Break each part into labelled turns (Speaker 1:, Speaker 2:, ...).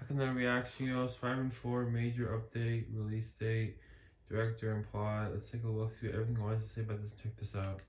Speaker 1: And then reaction, Spider-Man 4 major update, release date, director and plot. Let's take a look, see what everything wants to say about this. Check this out.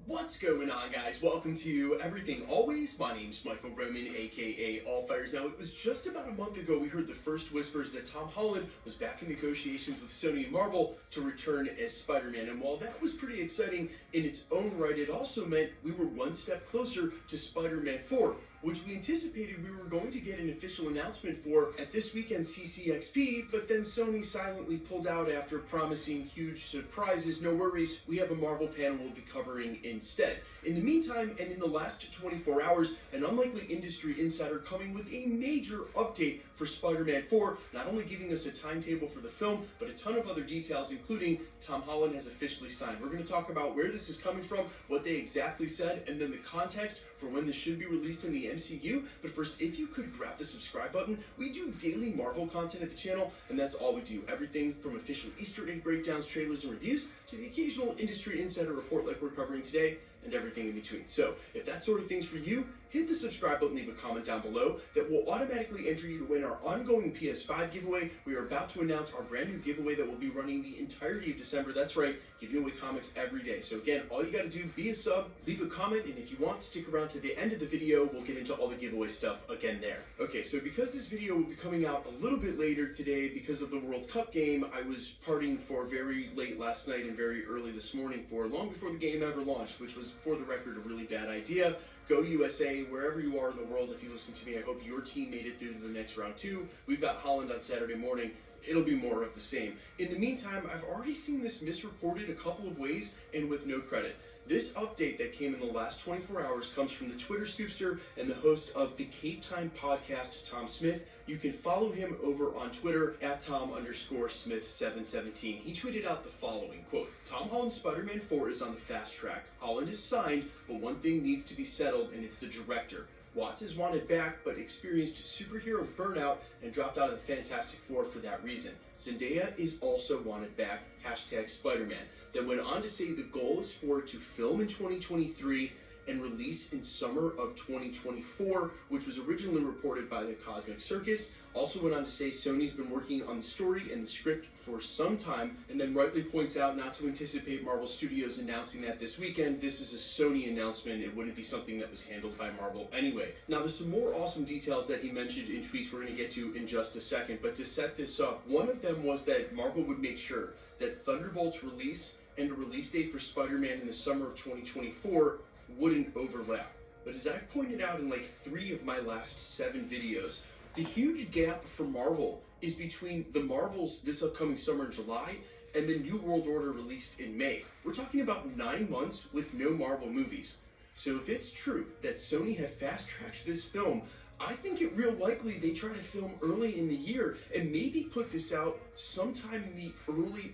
Speaker 2: What's going on, guys? Welcome to Everything Always. My name's Michael Roman, aka Allfires. Now, it was just about a month ago we heard the first whispers that Tom Holland was back in negotiations with Sony and Marvel to return as Spider-Man. And while that was pretty exciting in its own right, it also meant we were one step closer to Spider-Man 4, which we anticipated we were going to get an official announcement for at this weekend's CCXP, but then Sony silently pulled out after promising huge surprises. No worries, we have a Marvel panel we'll be covering instead. In the meantime, and in the last 24 hours, an unlikely industry insider coming with a major update for Spider-Man 4, not only giving us a timetable for the film, but a ton of other details, including Tom Holland has officially signed. We're going to talk about where this is coming from, what they exactly said, and then the context for when this should be released in the MCU. But first, if you could grab the subscribe button, we do daily Marvel content at the channel, and that's all we do. Everything from official Easter egg breakdowns, trailers, and reviews, to the occasional industry insider report like we're covering today, and everything in between. So, if that sort of thing's for you, hit the subscribe button, leave a comment down below that will automatically enter you to win our ongoing PS5 giveaway. We are about to announce our brand new giveaway that will be running the entirety of December. That's right, giving away comics every day. So again, all you gotta do, be a sub, leave a comment, and if you want, stick around to the end of the video. We'll get into all the giveaway stuff again there. Okay, so because this video will be coming out a little bit later today because of the World Cup game, I was partying for very late last night and very early this morning for long before the game ever launched, which was, for the record, a really bad idea. Go USA, wherever you are in the world. If you listen to me, I hope your team made it through to the next round too. We've got Holland on Saturday morning. It'll be more of the same. In the meantime, I've already seen this misreported a couple of ways and with no credit. This update that came in the last 24 hours comes from the Twitter scoopster and the host of the Cape Time podcast, Tom Smith. You can follow him over on Twitter at Tom_Smith717. He tweeted out the following, quote, Tom Holland's Spider-Man 4 is on the fast track. Holland is signed, but one thing needs to be settled, and it's the director. Watts is wanted back, but experienced superhero burnout and dropped out of the Fantastic Four for that reason. Zendaya is also wanted back, #Spider-Man. Then went on to say the goal is for it to film in 2023 and release in summer of 2024, which was originally reported by the Cosmic Circus. Also went on to say Sony's been working on the story and the script for some time, and then rightly points out not to anticipate Marvel Studios announcing that this weekend. This is a Sony announcement. It wouldn't be something that was handled by Marvel anyway. Now, there's some more awesome details that he mentioned in tweets we're going to get to in just a second, but to set this up, one of them was that Marvel would make sure that Thunderbolt's release and a release date for Spider-Man in the summer of 2024 wouldn't overlap. But as I've pointed out in like 3 of my last 7 videos, the huge gap for Marvel is between the Marvels this upcoming summer in July and the New World Order released in May. We're talking about 9 months with no Marvel movies. So if it's true that Sony have fast-tracked this film, I think it real likely they try to film early in the year and maybe put this out sometime in the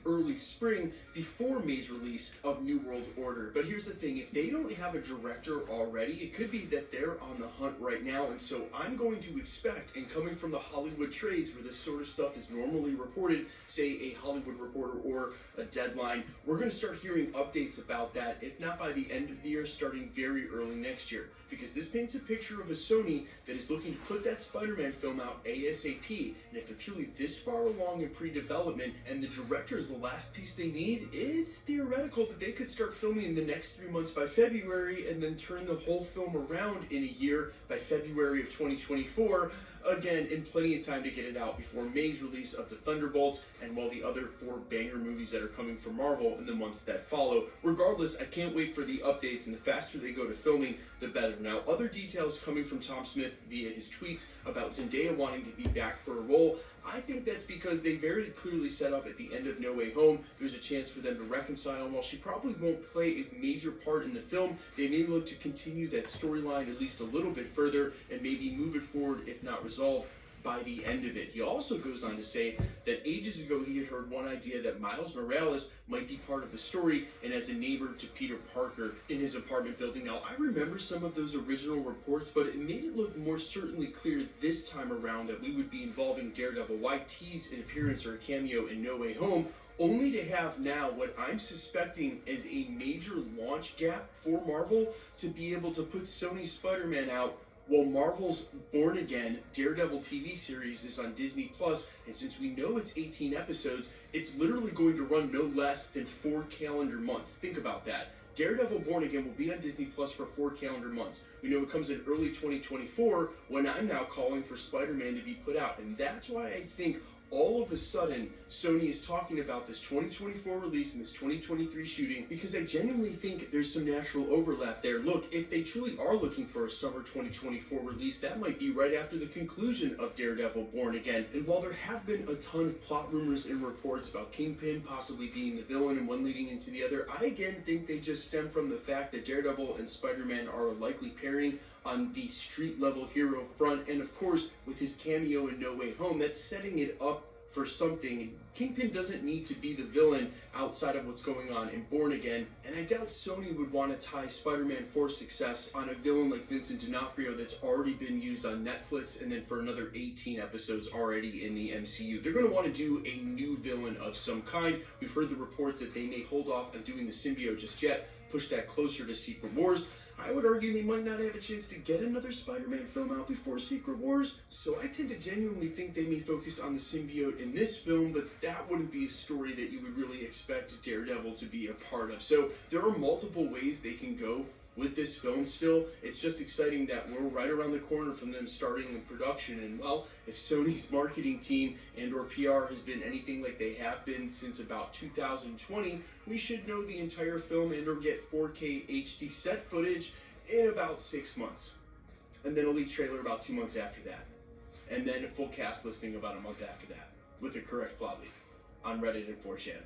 Speaker 2: early spring before May's release of New World Order. But here's the thing, if they don't have a director already, it could be that they're on the hunt right now, and so I'm going to expect, and coming from the Hollywood trades where this sort of stuff is normally reported, say a Hollywood Reporter or a Deadline, we're going to start hearing updates about that, if not by the end of the year, starting very early next year. Because this paints a picture of a Sony that is looking to put that Spider-Man film out ASAP, and if they're truly this far along in pre-development and the director is the last piece they need, it's theoretical that they could start filming in the next 3 months by February and then turn the whole film around in a year by February of 2024. Again, in plenty of time to get it out before May's release of the Thunderbolts and while the other 4 banger movies that are coming from Marvel in the months that follow. Regardless, I can't wait for the updates, and the faster they go to filming, the better. Now, other details coming from Tom Smith via his tweets about Zendaya wanting to be back for a role. I think that's because they very clearly set up at the end of No Way Home, there's a chance for them to reconcile, and while she probably won't play a major part in the film, they may look to continue that storyline at least a little bit further and maybe move it forward, if not resolve, by the end of it. He also goes on to say that ages ago he had heard one idea that Miles Morales might be part of the story and as a neighbor to Peter Parker in his apartment building. Now, I remember some of those original reports, but it made it look more certainly clear this time around that we would be involving Daredevil. Why tease an appearance or a cameo in No Way Home only to have now what I'm suspecting is a major launch gap for Marvel to be able to put Sony's Spider-Man out while Marvel's Born Again Daredevil TV series is on Disney Plus. And since we know it's 18 episodes, it's literally going to run no less than 4 calendar months. Think about that. Daredevil Born Again will be on Disney Plus for 4 calendar months. We know it comes in early 2024 when I'm now calling for Spider-Man to be put out. And that's why I think all of a sudden Sony is talking about this 2024 release and this 2023 shooting, because I genuinely think there's some natural overlap there. Look, if they truly are looking for a summer 2024 release, that might be right after the conclusion of Daredevil Born Again. And while there have been a ton of plot rumors and reports about Kingpin possibly being the villain and one leading into the other, I again think they just stem from the fact that Daredevil and Spider-Man are a likely pairing on the street level hero front, and of course with his cameo in No Way Home, that's setting it up for something. Kingpin doesn't need to be the villain outside of what's going on in Born Again, and I doubt Sony would want to tie Spider-Man 4's success on a villain like Vincent D'Onofrio that's already been used on Netflix and then for another 18 episodes already in the MCU. They're going to want to do a new villain of some kind. We've heard the reports that they may hold off on doing the symbiote just yet, push that closer to Secret Wars. I would argue they might not have a chance to get another Spider-Man film out before Secret Wars, so I tend to genuinely think they may focus on the symbiote in this film, but that wouldn't be a story that you would really expect Daredevil to be a part of. So there are multiple ways they can go with this film still. It's just exciting that we're right around the corner from them starting in production, and well, if Sony's marketing team and or PR has been anything like they have been since about 2020, we should know the entire film and or get 4K HD set footage in about 6 months. And then a leaked trailer about 2 months after that. And then a full cast listing about a month after that, with the correct plot leak on Reddit and 4chan,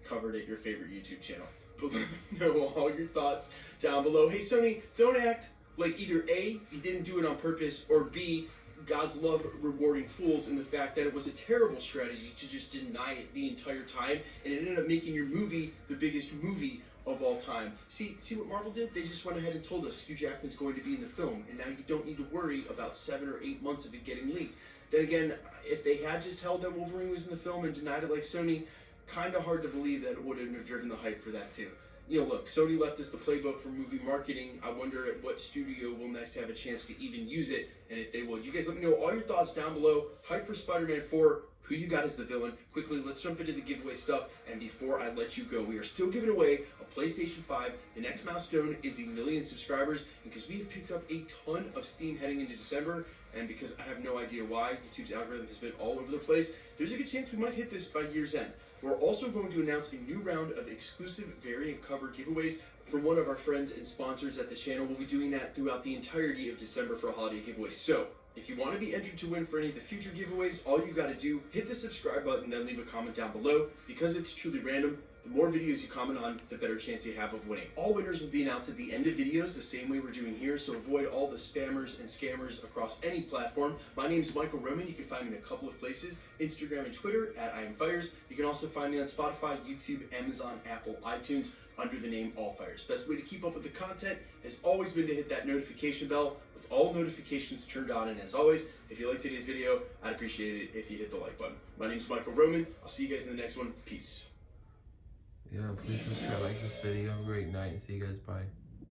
Speaker 2: covered at your favorite YouTube channel. Let me know all your thoughts down below. Hey Sony, don't act like either A, you didn't do it on purpose, or B, God's love rewarding fools in the fact that it was a terrible strategy to just deny it the entire time, and it ended up making your movie the biggest movie of all time. See what Marvel did? They just went ahead and told us Hugh Jackman's going to be in the film, and now you don't need to worry about 7 or 8 months of it getting leaked. Then again, if they had just held that Wolverine was in the film and denied it like Sony, kind of hard to believe that it wouldn't have driven the hype for that too. You know, look, Sony left us the playbook for movie marketing. I wonder at what studio will next have a chance to even use it, and if they will. You guys let me know all your thoughts down below. Hype for Spider-Man 4. Who you got as the villain? Quickly, let's jump into the giveaway stuff. And before I let you go, we are still giving away a PlayStation 5. The next milestone is 1 million subscribers. And because we have picked up a ton of steam heading into December, and because I have no idea why, YouTube's algorithm has been all over the place, there's a good chance we might hit this by year's end. We're also going to announce a new round of exclusive variant cover giveaways from one of our friends and sponsors at the channel. We'll be doing that throughout the entirety of December for a holiday giveaway. So, if you want to be entered to win for any of the future giveaways, all you got to do, hit the subscribe button, then leave a comment down below. Because it's truly random, the more videos you comment on, the better chance you have of winning. All winners will be announced at the end of videos, the same way we're doing here, so avoid all the spammers and scammers across any platform. My name is Michael Roman. You can find me in a couple of places, Instagram and Twitter at IamFires. You can also find me on Spotify, YouTube, Amazon, Apple, iTunes, under the name AllFires. Best way to keep up with the content has always been to hit that notification bell with all notifications turned on. And as always, if you like today's video, I'd appreciate it if you hit the like button. My name is Michael Roman. I'll see you guys in the next one. Peace.
Speaker 1: Yeah, please subscribe, like this video. Have a great night, and see you guys. Bye.